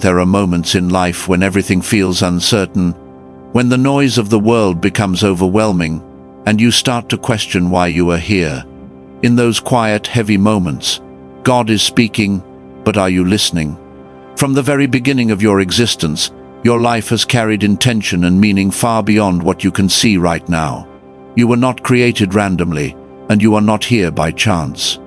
There are moments in life when everything feels uncertain, when the noise of the world becomes overwhelming, and you start to question why you are here. In those quiet, heavy moments, God is speaking, but are you listening? From the very beginning of your existence, your life has carried intention and meaning far beyond what you can see right now. You were not created randomly, and you are not here by chance.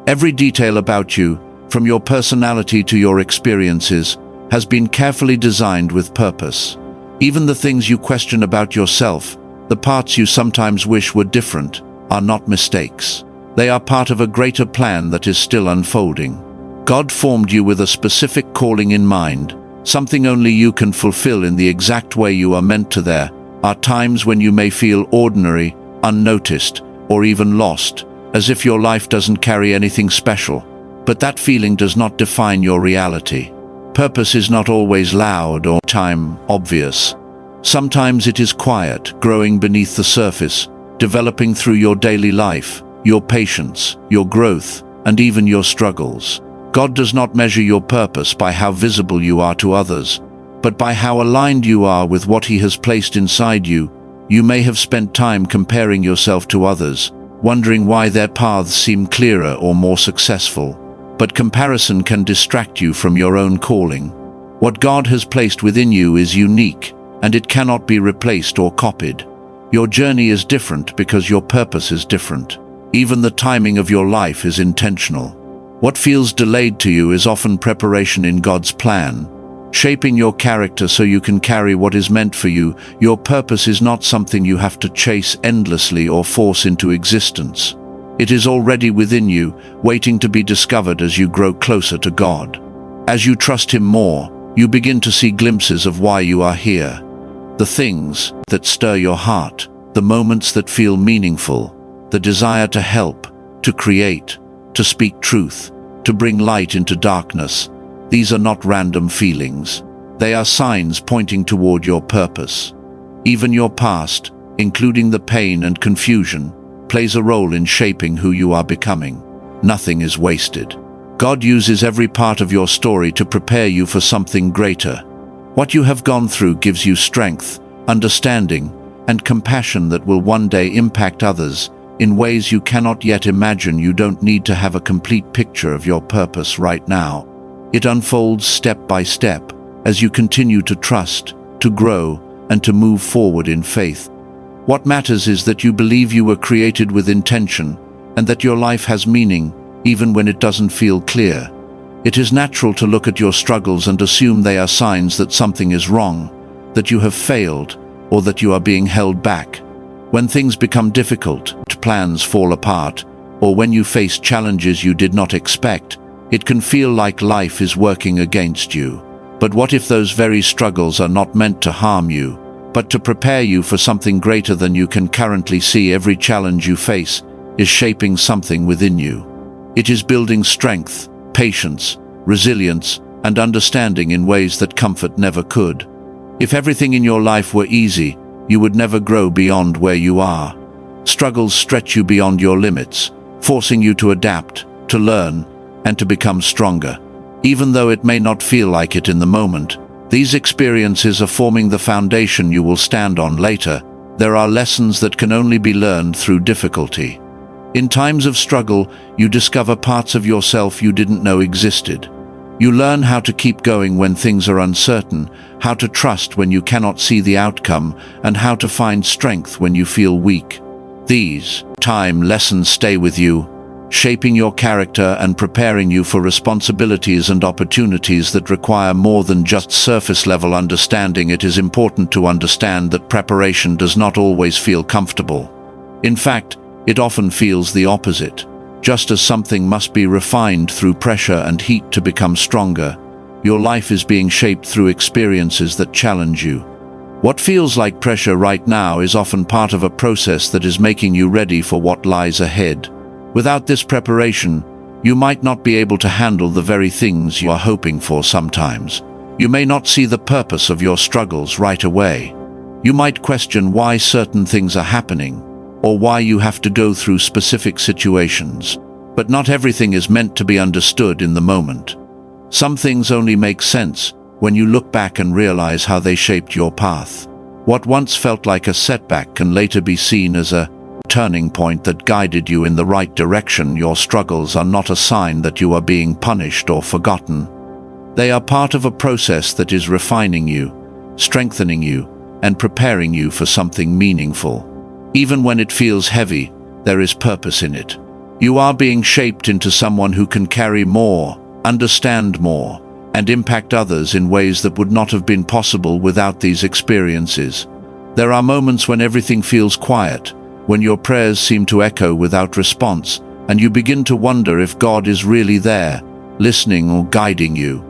Every detail about you, from your personality to your experiences, has been carefully designed with purpose. Even the things you question about yourself, the parts you sometimes wish were different, are not mistakes. They are part of a greater plan that is still unfolding. God formed you with a specific calling in mind, something only you can fulfill in the exact way you are meant to. There are times when you may feel ordinary, unnoticed, or even lost, as if your life doesn't carry anything special. But that feeling does not define your reality. Purpose is not always loud or obvious. Sometimes it is quiet, growing beneath the surface, developing through your daily life, your patience, your growth, and even your struggles. God does not measure your purpose by how visible you are to others, but by how aligned you are with what He has placed inside you. You may have spent time comparing yourself to others, wondering why their paths seem clearer or more successful. But comparison can distract you from your own calling. What God has placed within you is unique, and it cannot be replaced or copied. Your journey is different because your purpose is different. Even the timing of your life is intentional. What feels delayed to you is often preparation in God's plan, shaping your character so you can carry what is meant for you. Your purpose is not something you have to chase endlessly or force into existence. It is already within you, waiting to be discovered as you grow closer to God. As you trust Him more, you begin to see glimpses of why you are here. The things that stir your heart, the moments that feel meaningful, the desire to help, to create, to speak truth, to bring light into darkness. These are not random feelings. They are signs pointing toward your purpose. Even your past, including the pain and confusion, plays a role in shaping who you are becoming. Nothing is wasted. God uses every part of your story to prepare you for something greater. What you have gone through gives you strength, understanding, and compassion that will one day impact others in ways you cannot yet imagine. You don't need to have a complete picture of your purpose right now. It unfolds step by step as you continue to trust, to grow, and to move forward in faith. What matters is that you believe you were created with intention, and that your life has meaning, even when it doesn't feel clear. It is natural to look at your struggles and assume they are signs that something is wrong, that you have failed, or that you are being held back. When things become difficult, plans fall apart, or when you face challenges you did not expect, it can feel like life is working against you. But what if those very struggles are not meant to harm you, but to prepare you for something greater than you can currently see? Every challenge you face is shaping something within you. It is building strength, patience, resilience, and understanding in ways that comfort never could. If everything in your life were easy, you would never grow beyond where you are. Struggles stretch you beyond your limits, forcing you to adapt, to learn, and to become stronger. Even though it may not feel like it in the moment, these experiences are forming the foundation you will stand on later. There are lessons that can only be learned through difficulty. In times of struggle, you discover parts of yourself you didn't know existed. You learn how to keep going when things are uncertain, how to trust when you cannot see the outcome, and how to find strength when you feel weak. These lessons stay with you, shaping your character and preparing you for responsibilities and opportunities that require more than just surface-level understanding. It is important to understand that preparation does not always feel comfortable. In fact, it often feels the opposite. Just as something must be refined through pressure and heat to become stronger, your life is being shaped through experiences that challenge you. What feels like pressure right now is often part of a process that is making you ready for what lies ahead. Without this preparation, you might not be able to handle the very things you are hoping for. Sometimes, you may not see the purpose of your struggles right away. You might question why certain things are happening, or why you have to go through specific situations. But not everything is meant to be understood in the moment. Some things only make sense when you look back and realize how they shaped your path. What once felt like a setback can later be seen as a turning point that guided you in the right direction. Your struggles are not a sign that you are being punished or forgotten. They are part of a process that is refining you, strengthening you, and preparing you for something meaningful. Even when it feels heavy, there is purpose in it. You are being shaped into someone who can carry more, understand more, and impact others in ways that would not have been possible without these experiences. There are moments when everything feels quiet, when your prayers seem to echo without response, and you begin to wonder if God is really there, listening or guiding you.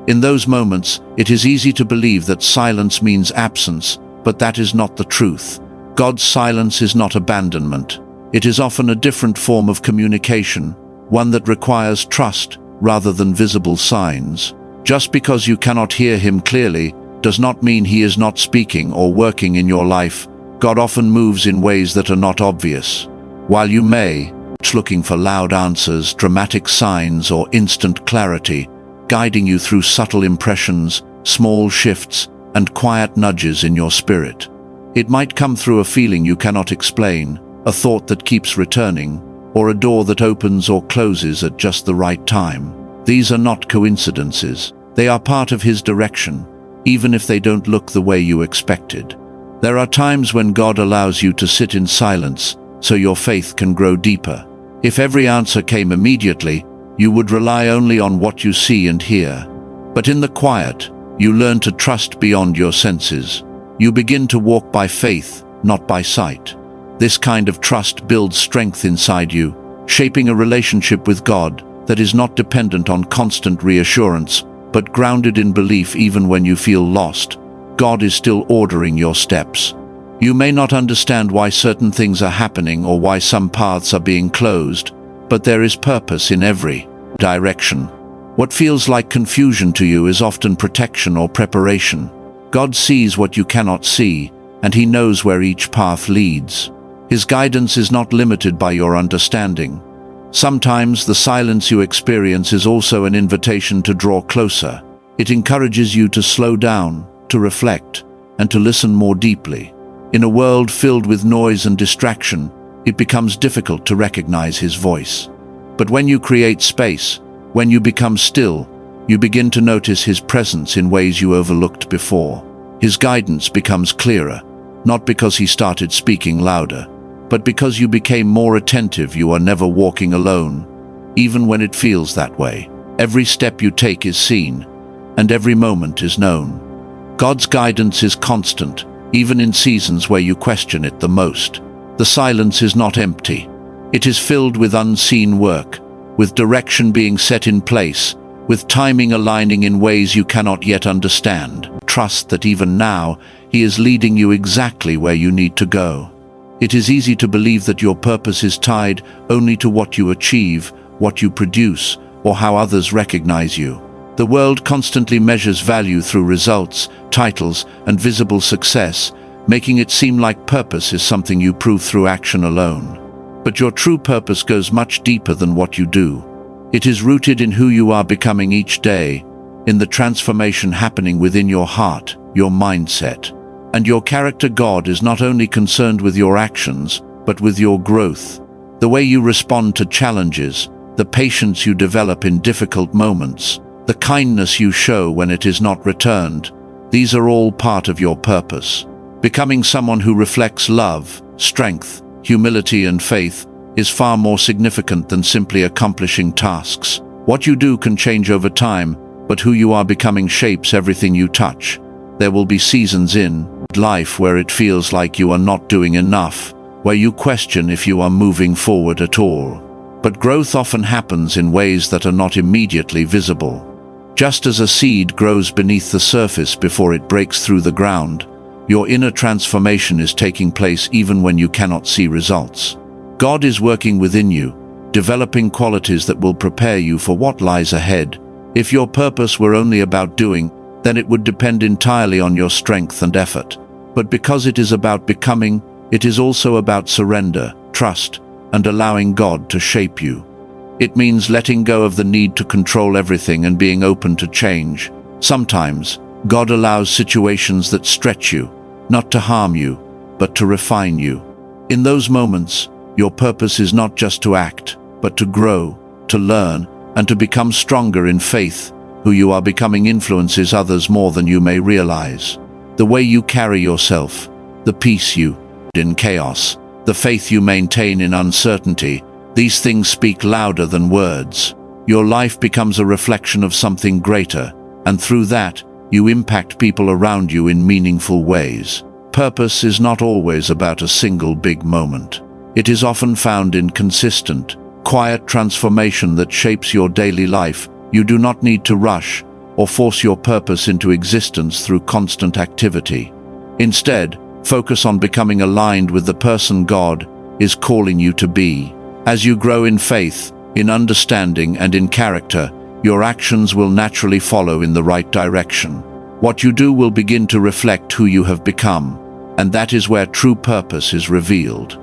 In those moments, it is easy to believe that silence means absence, but that is not the truth. God's silence is not abandonment. It is often a different form of communication, one that requires trust rather than visible signs. Just because you cannot hear him clearly does not mean he is not speaking or working in your life. God often moves in ways that are not obvious. While you may be looking for loud answers, dramatic signs, or instant clarity, guiding you through subtle impressions, small shifts, and quiet nudges in your spirit. It might come through a feeling you cannot explain, a thought that keeps returning, or a door that opens or closes at just the right time. These are not coincidences. They are part of his direction, even if they don't look the way you expected. There are times when God allows you to sit in silence so your faith can grow deeper. If every answer came immediately, you would rely only on what you see and hear. But in the quiet, you learn to trust beyond your senses. You begin to walk by faith, not by sight. This kind of trust builds strength inside you, shaping a relationship with God that is not dependent on constant reassurance, but grounded in belief. Even when you feel lost, God is still ordering your steps. You may not understand why certain things are happening or why some paths are being closed, but there is purpose in every direction. What feels like confusion to you is often protection or preparation. God sees what you cannot see, and he knows where each path leads. His guidance is not limited by your understanding. Sometimes the silence you experience is also an invitation to draw closer. It encourages you to slow down, to reflect, and to listen more deeply. In a world filled with noise and distraction, it becomes difficult to recognize his voice. But when you create space, when you become still, you begin to notice his presence in ways you overlooked before. His guidance becomes clearer, not because he started speaking louder, but because you became more attentive. You are never walking alone, even when it feels that way. Every step you take is seen, and every moment is known. God's guidance is constant, even in seasons where you question it the most. The silence is not empty. It is filled with unseen work, with direction being set in place, with timing aligning in ways you cannot yet understand. Trust that even now, he is leading you exactly where you need to go. It is easy to believe that your purpose is tied only to what you achieve, what you produce, or how others recognize you. The world constantly measures value through results, titles, and visible success, making it seem like purpose is something you prove through action alone. But your true purpose goes much deeper than what you do. It is rooted in who you are becoming each day, in the transformation happening within your heart, your mindset, and your character. God is not only concerned with your actions, but with your growth. The way you respond to challenges, the patience you develop in difficult moments, the kindness you show when it is not returned, these are all part of your purpose. Becoming someone who reflects love, strength, humility, and faith is far more significant than simply accomplishing tasks. What you do can change over time, but who you are becoming shapes everything you touch. There will be seasons in life where it feels like you are not doing enough, where you question if you are moving forward at all. But growth often happens in ways that are not immediately visible. Just as a seed grows beneath the surface before it breaks through the ground, your inner transformation is taking place even when you cannot see results. God is working within you, developing qualities that will prepare you for what lies ahead. If your purpose were only about doing, then it would depend entirely on your strength and effort. But because it is about becoming, it is also about surrender, trust, and allowing God to shape you. It means letting go of the need to control everything and being open to change. Sometimes, God allows situations that stretch you, not to harm you, but to refine you. In those moments, your purpose is not just to act, but to grow, to learn, and to become stronger in faith. Who you are becoming influences others more than you may realize. The way you carry yourself, the peace you in chaos, the faith you maintain in uncertainty, these things speak louder than words. Your life becomes a reflection of something greater, and through that, you impact people around you in meaningful ways. Purpose is not always about a single big moment. It is often found in consistent, quiet transformation that shapes your daily life. You do not need to rush or force your purpose into existence through constant activity. Instead, focus on becoming aligned with the person God is calling you to be. As you grow in faith, in understanding, and in character, your actions will naturally follow in the right direction. What you do will begin to reflect who you have become, and that is where true purpose is revealed.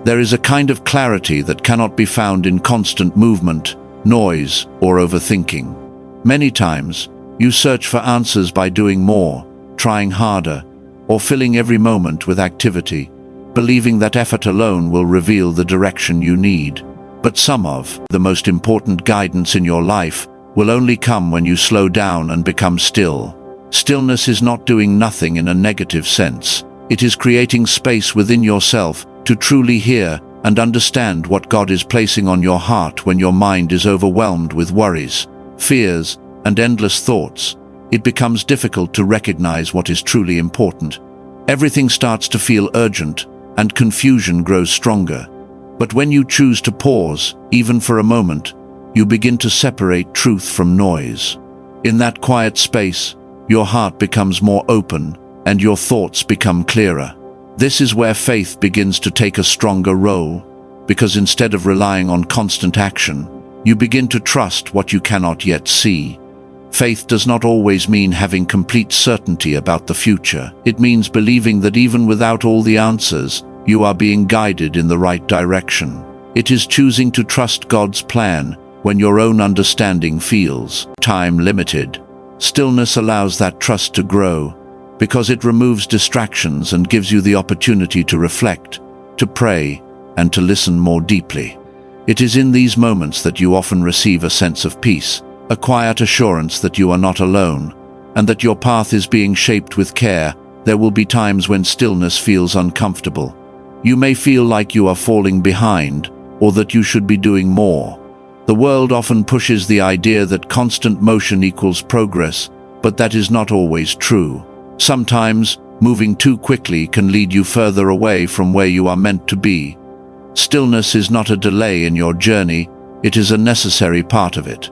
There is a kind of clarity that cannot be found in constant movement, noise, or overthinking. Many times, you search for answers by doing more, trying harder, or filling every moment with activity, believing that effort alone will reveal the direction you need. But some of the most important guidance in your life will only come when you slow down and become still. Stillness is not doing nothing in a negative sense. It is creating space within yourself to truly hear and understand what God is placing on your heart. When your mind is overwhelmed with worries, fears, and endless thoughts, it becomes difficult to recognize what is truly important. Everything starts to feel urgent, and confusion grows stronger. But when you choose to pause, even for a moment, you begin to separate truth from noise. In that quiet space, your heart becomes more open, and your thoughts become clearer. This is where faith begins to take a stronger role, because instead of relying on constant action, you begin to trust what you cannot yet see. Faith does not always mean having complete certainty about the future. It means believing that even without all the answers, you are being guided in the right direction. It is choosing to trust God's plan when your own understanding feels time-limited. Stillness allows that trust to grow, because it removes distractions and gives you the opportunity to reflect, to pray, and to listen more deeply. It is in these moments that you often receive a sense of peace, a quiet assurance that you are not alone, and that your path is being shaped with care. There will be times when stillness feels uncomfortable. You may feel like you are falling behind, or that you should be doing more. The world often pushes the idea that constant motion equals progress, but that is not always true. Sometimes, moving too quickly can lead you further away from where you are meant to be. Stillness is not a delay in your journey, it is a necessary part of it.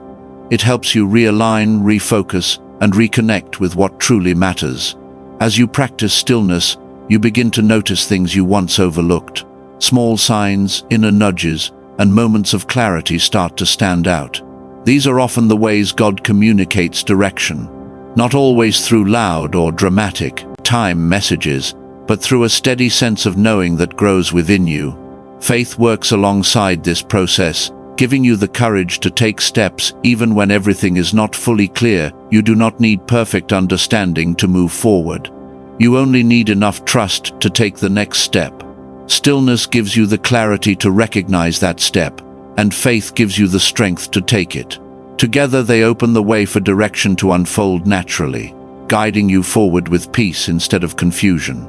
It helps you realign, refocus, and reconnect with what truly matters. As you practice stillness, you begin to notice things you once overlooked. Small signs, inner nudges, and moments of clarity start to stand out. These are often the ways God communicates direction. Not always through loud or dramatic time messages, but through a steady sense of knowing that grows within you. Faith works alongside this process, giving you the courage to take steps even when everything is not fully clear. You do not need perfect understanding to move forward. You only need enough trust to take the next step. Stillness gives you the clarity to recognize that step, and faith gives you the strength to take it. Together they open the way for direction to unfold naturally, guiding you forward with peace instead of confusion.